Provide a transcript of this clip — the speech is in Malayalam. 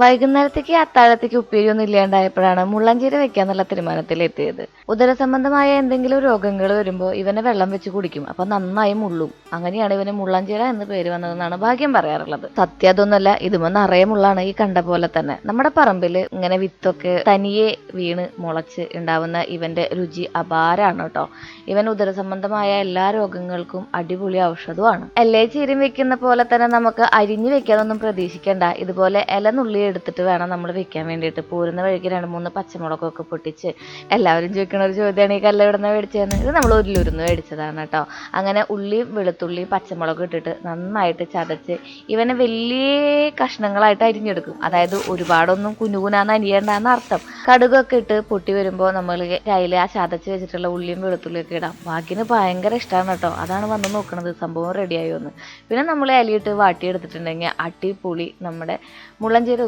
വൈകുന്നേരത്തേക്ക് അത്താഴത്തേക്ക് ഉപ്പേരിയൊന്നും ഇല്ലാണ്ടായപ്പോഴാണ് മുള്ളൻചീര വെക്കാന്നുള്ള തീരുമാനത്തിലെത്തിയത്. ഉദരസംബന്ധമായ എന്തെങ്കിലും രോഗങ്ങൾ വരുമ്പോൾ ഇവനെ വെള്ളം വെച്ച് കുടിക്കും. അപ്പൊ നന്നായി മുള്ളും. അങ്ങനെയാണ് ഇവന് മുള്ളൻചീര എന്ന് പേര് വന്നതെന്നാണ് ഭാഗ്യം പറയാറുള്ളത്. സത്യം അതൊന്നുമല്ല, ഇതുമോ നിറയെ മുള്ളാണ്. ഈ കണ്ട പോലെ തന്നെ നമ്മുടെ പറമ്പില് ഇങ്ങനെ വിത്തൊക്കെ തനിയെ വീണ് മുളച്ച് ഉണ്ടാവുന്ന ഇവന്റെ രുചി അപാരാണ് കേട്ടോ. ഇവൻ ഉദരസംബന്ധമായ എല്ലാ രോഗങ്ങൾക്കും അടിപൊളി ഔഷധമാണ്. എല്ലാ ചീരയും വെക്കുന്ന പോലെ തന്നെ നമുക്ക് അരിഞ്ഞു വെക്കാനൊന്നും പ്രതീക്ഷിക്കേണ്ട. ഇതുപോലെ ഇല നുള്ളി എടുത്തിട്ട് വേണം നമ്മൾ വെക്കാൻ വേണ്ടിയിട്ട്. പോരുന്ന വഴിക്ക് 2-3 പച്ചമുളകൊക്കെ പൊട്ടിച്ച്, എല്ലാവരും ചോദിക്കണ ഒരു ചോദ്യമാണ് ഈ കല്ല് എവിടുന്ന മേടിച്ചതെന്ന്. ഇത് നമ്മൾ ഉരുന്ന് മേടിച്ചതാണ് കേട്ടോ. അങ്ങനെ ഉള്ളിയും വെളുത്തുള്ളിയും പച്ചമുളകും ഇട്ടിട്ട് നന്നായിട്ട് ചതച്ച് ഇവനെ വലിയ കഷ്ണങ്ങളായിട്ട് അരിഞ്ഞെടുക്കും. അതായത് ഒരുപാടൊന്നും കുനുകുനാന്ന് അരിയണ്ടെന്ന് അർത്ഥം. കടുകൊക്കെ ഇട്ട് പൊട്ടി വരുമ്പോൾ നമ്മൾ കയ്യിൽ ആ ചതച്ച് വെച്ചിട്ടുള്ള ഉള്ളിയും വെളുത്തുള്ളിയൊക്കെ ഇടാം. ഭാഗ്യന് ഭയങ്കര ഇഷ്ടമാണ് കേട്ടോ. അതാണ് വന്ന് നോക്കണത് സംഭവം റെഡിയായോ എന്ന്. പിന്നെ നമ്മൾ ഇലയിട്ട് വാട്ടിയെടുത്തിട്ടുണ്ടെങ്കിൽ അടിപൊളി നമ്മുടെ മുള്ളൻചീര